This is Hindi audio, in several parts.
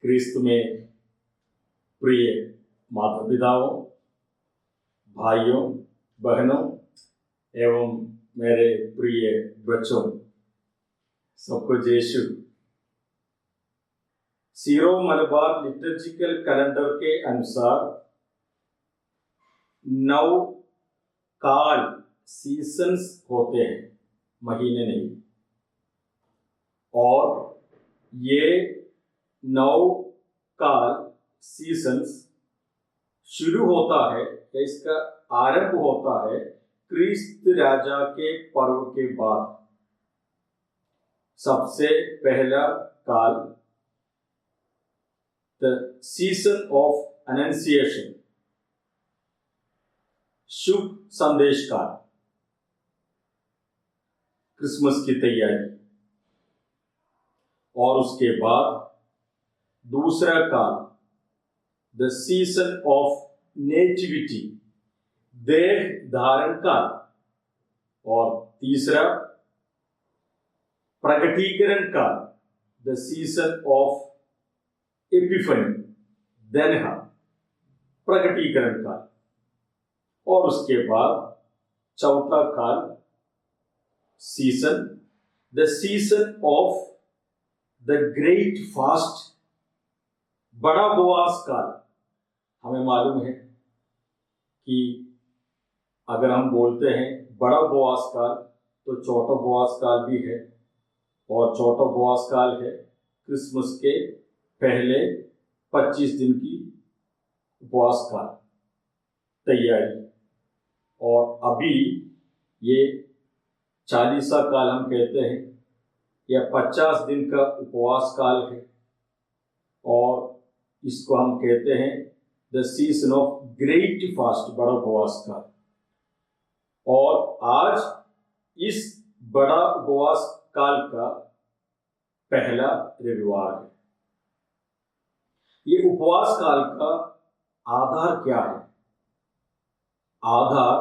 क्रिस्त में प्रिय माता पिताओं, भाइयों, बहनों एवं मेरे प्रिय बच्चों, सबको जय यीशु। सीरो मलबार लिटर्जिकल कैलेंडर के अनुसार 9 काल सीजन्स होते हैं, महीने नहीं। और ये 9 काल सीजन्स शुरू होता है, इसका आरंभ होता है क्रिस्त राजा के पर्व के बाद। सबसे पहला काल द सीजन ऑफ अनंसिएशन, शुभ संदेश काल, क्रिसमस की तैयारी। और उसके बाद दूसरा काल द सीजन ऑफ नेटिविटी, देह धारण काल। और तीसरा प्रकटीकरण काल, द सीजन ऑफ एपिफनी, दनहा, प्रकटीकरण काल। और उसके बाद चौथा काल season, the season of the great fast, बड़ा उपवास काल। हमें मालूम है कि अगर हम बोलते हैं बड़ा उपवास काल तो छोटा उपवास काल भी है। और छोटा उपवास काल है क्रिसमस के पहले 25 दिन की उपवास काल तैयारी। और अभी ये 40सा काल हम कहते हैं, या 50 दिन का उपवास काल है। और इसको हम कहते हैं the season of great fast, बड़ा उपवास काल। और आज इस बड़ा उपवास काल का पहला रविवार है। ये उपवास काल का आधार क्या है? आधार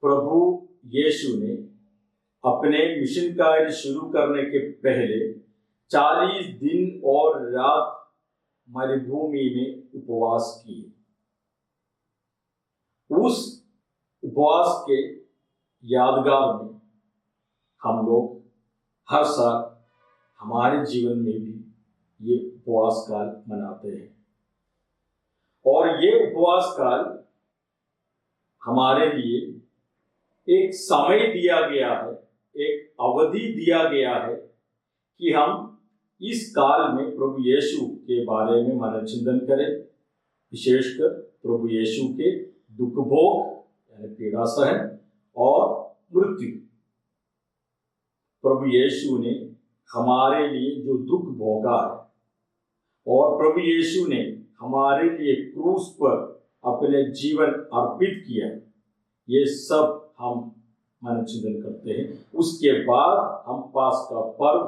प्रभु यीशु ने अपने मिशन कार्य शुरू करने के पहले 40 दिन और रात मरुभूमि में उपवास किए। उस उपवास के यादगार में हम लोग हर साल हमारे जीवन में भी ये उपवास काल मनाते हैं। और ये उपवास काल हमारे लिए एक समय दिया गया है, एक अवधि दिया गया है कि हम इस काल में प्रभु यीशु के बारे में मनन चिंतन करें। विशेषकर प्रभु यीशु के दुख भोग यानी पीड़ा सहन और मृत्यु। प्रभु यीशु ने हमारे लिए जो दुख भोगा है और प्रभु यीशु ने हमारे लिए क्रूस पर अपने जीवन अर्पित किया, ये सब हम मनन चिंतन करते हैं। उसके बाद हम पास्का पर्व,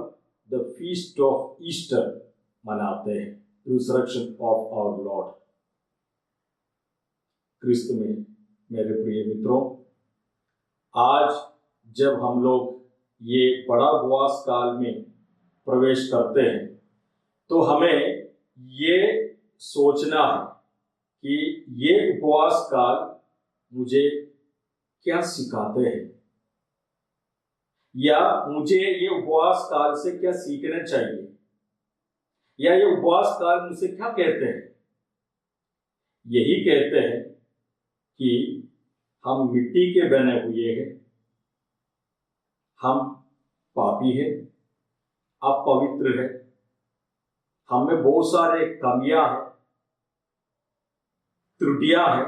द फीस्ट ऑफ ईस्टर मनाते हैं, रिजरेक्शन ऑफ आवर लॉर्ड। क्रिस्त में मेरे प्रिय मित्रों, आज जब हम लोग ये बड़ा उपवास काल में प्रवेश करते हैं तो हमें ये सोचना है कि ये उपवास काल मुझे क्या सिखाते हैं, या मुझे ये उपवास काल से क्या सीखना चाहिए, या ये उपवास काल मुझसे क्या कहते हैं। यही कहते हैं कि हम मिट्टी के बने हुए हैं, हम पापी हैं, अपवित्र हैं, हम में बहुत सारे कमियां हैं, त्रुटियां हैं,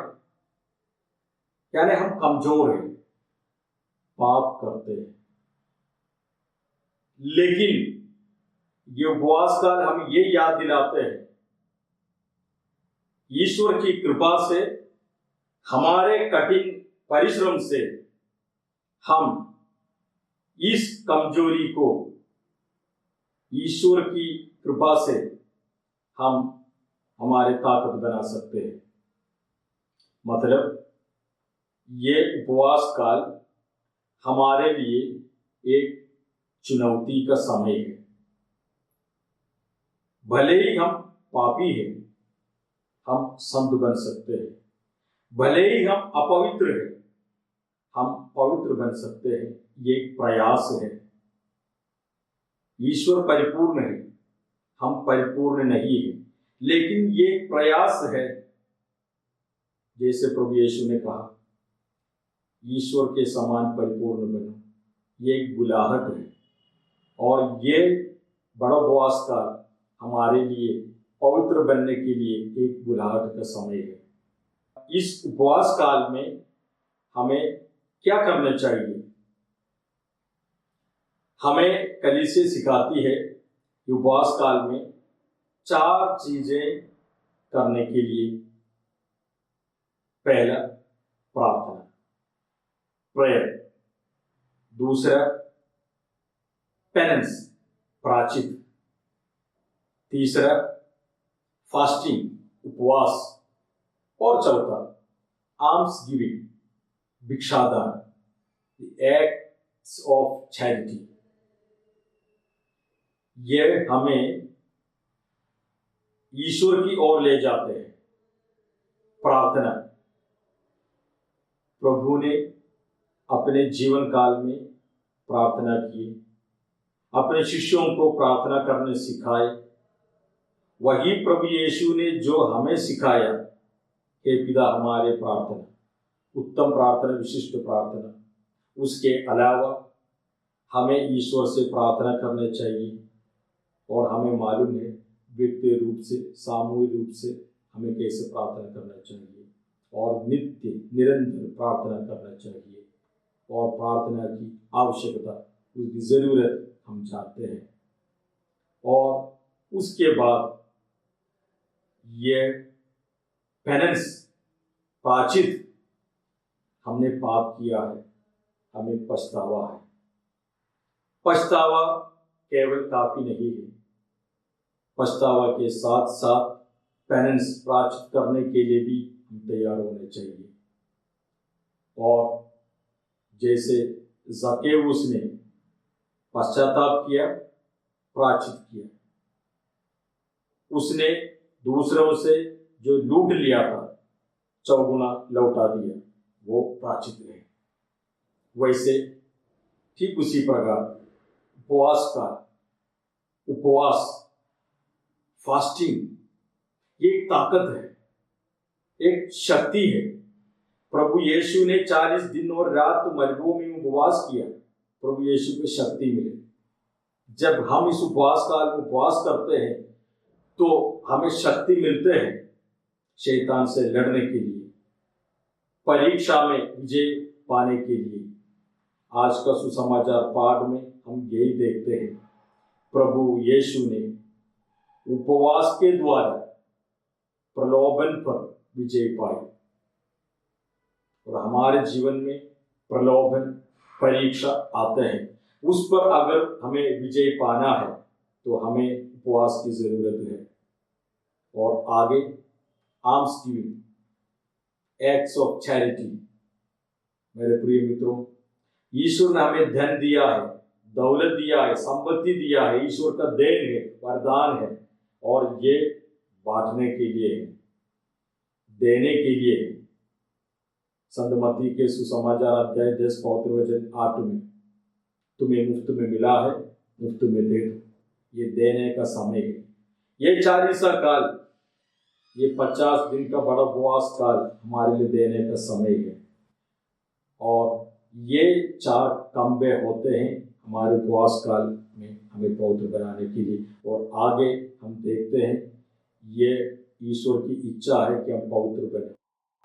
यानी हम कमजोर हैं, पाप करते हैं। लेकिन ये उपवास काल हम ये याद दिलाते हैं, ईश्वर की कृपा से, हमारे कठिन परिश्रम से हम इस कमजोरी को ईश्वर की कृपा से हम हमारे ताकत बना सकते हैं। मतलब ये उपवास काल हमारे लिए एक चुनौती का समय है। भले ही हम पापी हैं, हम संत बन सकते हैं। भले ही हम अपवित्र हैं, हम पवित्र बन सकते हैं। ये एक प्रयास है। ईश्वर परिपूर्ण है, हम परिपूर्ण नहीं है, लेकिन ये प्रयास है। जैसे प्रभु यीशु ने कहा, ईश्वर के समान परिपूर्ण बनो, ये एक बुलाहट है। और ये बड़ा उपवास काल हमारे लिए पवित्र बनने के लिए एक बुलाहट का समय है। इस उपवास काल में हमें क्या करना चाहिए? हमें कलीसिया सिखाती है कि उपवास काल में 4 चीजें करने के लिए। पहला, प्रार्थना, प्रेयर। दूसरा, पेनेंस, प्रायश्चित। तीसरा, फास्टिंग, उपवास। और चौथा, आर्म्स गिविंग, भिक्षादान, एक्ट्स ऑफ चैरिटी। ये हमें ईश्वर की ओर ले जाते हैं। प्रार्थना, प्रभु ने अपने जीवन काल में प्रार्थना की, अपने शिष्यों को प्रार्थना करने सिखाए। वही प्रभु यीशु ने जो हमें सिखाया, हे पिता हमारे प्रार्थना, उत्तम प्रार्थना, विशिष्ट प्रार्थना। उसके अलावा हमें ईश्वर से प्रार्थना करनी चाहिए। और हमें मालूम है व्यक्ति रूप से, सामूहिक रूप से हमें कैसे प्रार्थना करना चाहिए। और नित्य निरंतर प्रार्थना करना चाहिए। और प्रार्थना की आवश्यकता, उसकी ज़रूरत हम जानते हैं। और उसके बाद ये पेनेंस, प्रायश्चित, हमने पाप किया है, हमें पछतावा है। पछतावा केवल काफी नहीं है, पछतावा के साथ साथ पेनेंस, प्रायश्चित करने के लिए भी हम तैयार होने चाहिए। और जैसे ज़क्केउस ने पश्चाताप किया, प्रायश्चित किया, उसने दूसरों से जो लूट लिया था 4 गुना लौटा दिया, वो प्रायश्चित है। वैसे ठीक उसी प्रकार उपवास, फास्टिंग, ये एक ताकत है, एक शक्ति है। प्रभु यीशु ने 40 दिन और रात मरुभूमि में उपवास किया, प्रभु यीशु को शक्ति मिली। जब हम इस उपवास काल में उपवास करते हैं तो हमें शक्ति मिलते हैं शैतान से लड़ने के लिए, परीक्षा में विजय पाने के लिए। आज का सुसमाचार पाठ में हम यही देखते हैं, प्रभु यीशु ने उपवास के द्वारा प्रलोभन पर विजय पाई। और हमारे जीवन में प्रलोभन, परीक्षा आते हैं, उस पर अगर हमें विजय पाना है तो हमें उपवास की जरूरत है। और आगे arms giving, acts of charity. मेरे प्रिय मित्रों, ईश्वर ने हमें धन दिया है, दौलत दिया है, संपत्ति दिया है, ईश्वर का देन है, वरदान है। और ये बांटने के लिए है, देने के लिए है। संत मत्ती के सुसमाचार अध्याय 10 पवित्र वचन 8 में, तुम्हें मुफ्त में मिला है, मुफ्त में दे दो। ये देने का समय है। ये 40 काल, ये 50 दिन का बड़ा उपवास काल हमारे लिए देने का समय है। और ये 4 कम्बे होते हैं हमारे उपवास काल में हमें पवित्र बनाने के लिए। और आगे हम देखते हैं, ये ईश्वर की इच्छा है कि हम पवित्र बने।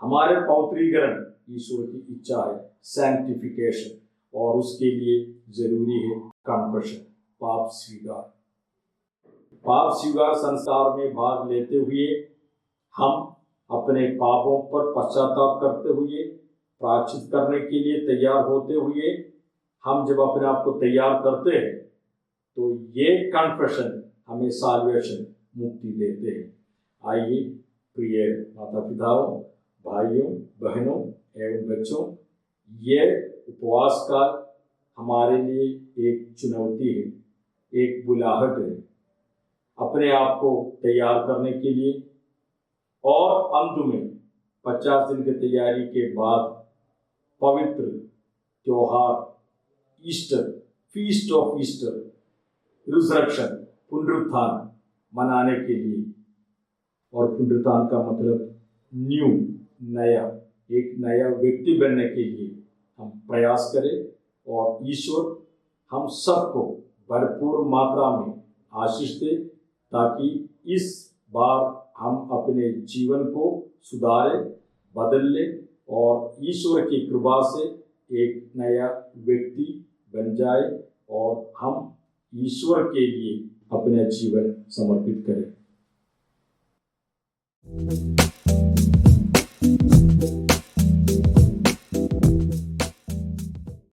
हमारे पवित्रीकरण ईश्वर की इच्छा है, सैंक्टिफिकेशन। और उसके लिए जरूरी है कन्फेशन, पाप स्वीकार। पाप स्वीकार संस्कार में भाग लेते हुए हम अपने पापों पर पश्चाताप करते हुए, प्रायश्चित करने के लिए तैयार होते हुए, हम जब अपने आप को तैयार करते हैं तो ये कन्फेशन हमें साल्वेशन, मुक्ति देते हैं। आइए प्रिय माता पिताओं, भाइयों बहनों एवं बच्चों, ये उपवास काल हमारे लिए एक चुनौती है, एक बुलाहट है। अपने आप को तैयार करने के लिए। और अंत में 50 दिन की तैयारी के बाद पवित्र त्योहार Easter, feast of Easter, resurrection, पुनरुत्थान मनाने के लिए। और पुनरुत्थान का मतलब न्यू, नया, एक नया व्यक्ति बनने के लिए हम प्रयास करें। और ईश्वर हम सबको भरपूर मात्रा में आशीष दे, ताकि इस बार हम अपने जीवन को सुधारें, बदल लें और ईश्वर की कृपा से एक नया व्यक्ति बन जाए और हम ईश्वर के लिए अपना जीवन समर्पित करें।